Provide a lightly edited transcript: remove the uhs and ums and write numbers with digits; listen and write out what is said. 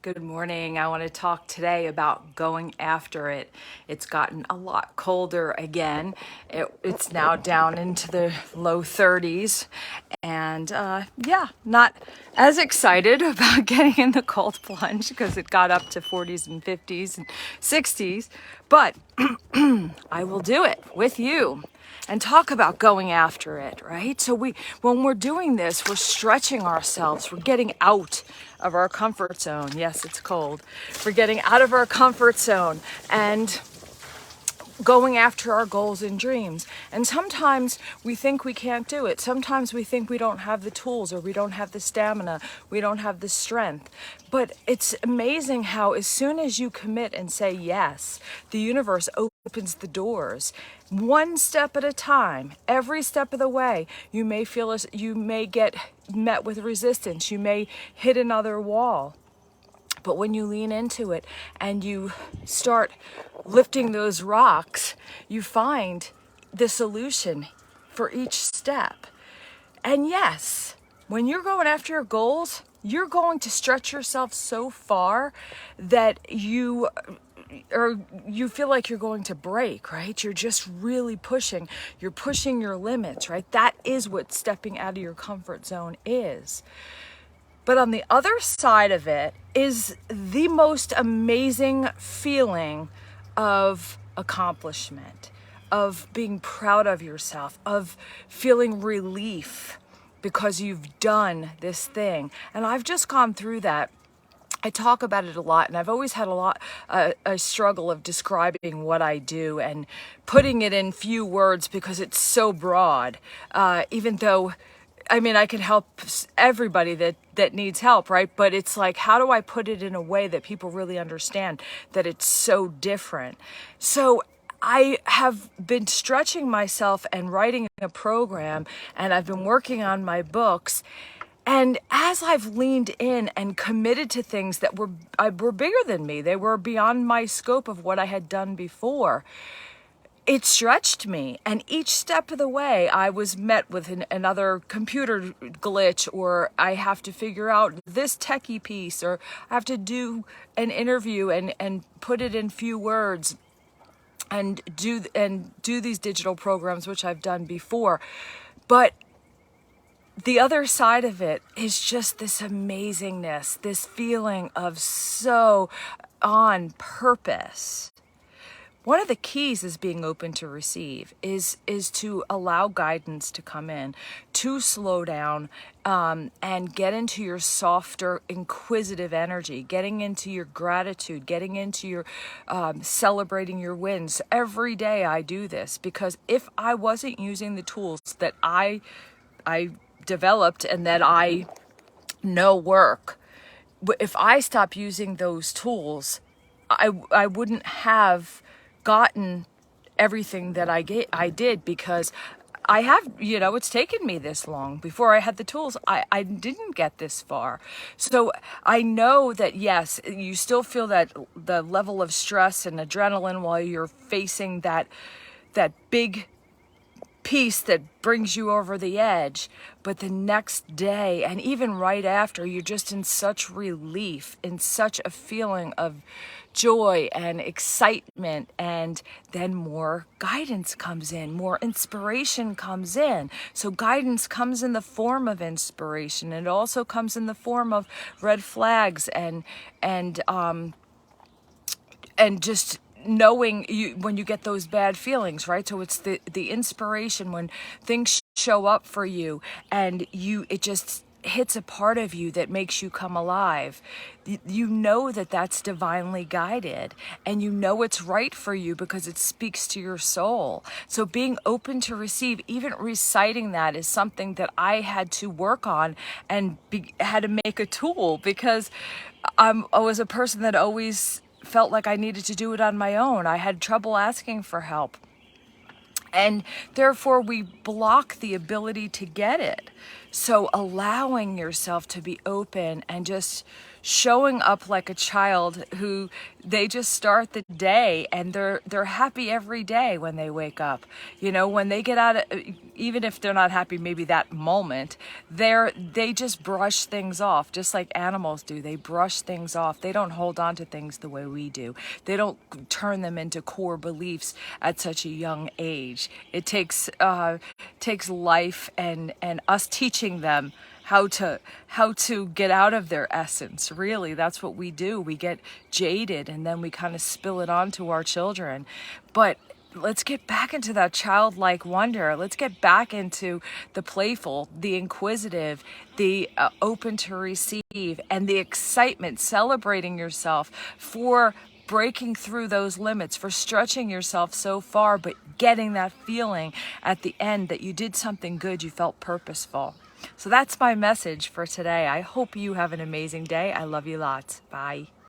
Good morning. I want to talk today about going after it. It's gotten a lot colder again. It's now down into the low 30s. And yeah, not as excited about getting in the cold plunge because it got up to 40s and 50s and 60s. But I will do it with you and talk about going after it, right? So when we're doing this, we're stretching ourselves. We're getting out of our comfort zone. Yes, it's cold. We're getting out of our comfort zone and going after our goals and dreams. And sometimes we think we can't do it. Sometimes we think we don't have the tools, or we don't have the stamina, we don't have the strength. But it's amazing how as soon as you commit and say yes, the universe opens the doors. One step at a time, every step of the way, you may get met with resistance. You may hit another wall. But when you lean into it and you start lifting those rocks, you find the solution for each step. And yes, when you're going after your goals, you're going to stretch yourself so far that you feel like you're going to break, right? You're just really pushing. You're pushing your limits, right? That is what stepping out of your comfort zone is. But on the other side of it is the most amazing feeling of accomplishment, of being proud of yourself, of feeling relief because you've done this thing. And I've just gone through that. I talk about it a lot, and I've always had a struggle of describing what I do and putting it in few words because it's so broad, even though I can help everybody that needs help, right? But it's like, how do I put it in a way that people really understand that it's so different? So I have been stretching myself and writing a program, and I've been working on my books. And as I've leaned in and committed to things that were bigger than me, they were beyond my scope of what I had done before, it stretched me. And each step of the way, I was met with another computer glitch, or I have to figure out this techie piece, or I have to do an interview and put it in few words and do these digital programs, which I've done before. But the other side of it is just this amazingness, this feeling of so on purpose. One of the keys is being open to receive, is to allow guidance to come in, to slow down, and get into your softer, inquisitive energy, getting into your gratitude, getting into your celebrating your wins. Every day I do this, because if I wasn't using the tools that I developed and that I know work, if I stop using those tools, I wouldn't have gotten everything that I did, because I have, it's taken me this long. Before I had the tools, I didn't get this far. So I know that, yes, you still feel that the level of stress and adrenaline while you're facing that big piece that brings you over the edge. But the next day, and even right after, you're just in such relief, in such a feeling of joy and excitement. And then more guidance comes in, more inspiration comes in. So guidance comes in the form of inspiration. It also comes in the form of red flags and just knowing you when you get those bad feelings, right? So it's the inspiration when things show up for you, and it just hits a part of you that makes you come alive. You know that that's divinely guided, and you know it's right for you because it speaks to your soul. So being open to receive, even reciting that, is something that I had to work on and had to make a tool, because I was a person that always felt like I needed to do it on my own. I had trouble asking for help. And therefore we block the ability to get it. So allowing yourself to be open and just showing up like a child who they just start the day and they're happy every day when they wake up. You know, when they get out of, even if they're not happy maybe that moment, they just brush things off just like animals do. They brush things off. They don't hold on to things the way we do. They don't turn them into core beliefs at such a young age. It takes life and us teaching them how to get out of their essence. Really, that's what we do. We get jaded and then we kind of spill it onto our children. But let's get back into that childlike wonder. Let's get back into the playful, the inquisitive, the open to receive, and the excitement, celebrating yourself for breaking through those limits, for stretching yourself so far, but getting that feeling at the end that you did something good, you felt purposeful. So that's my message for today. I hope you have an amazing day. I love you lots. Bye.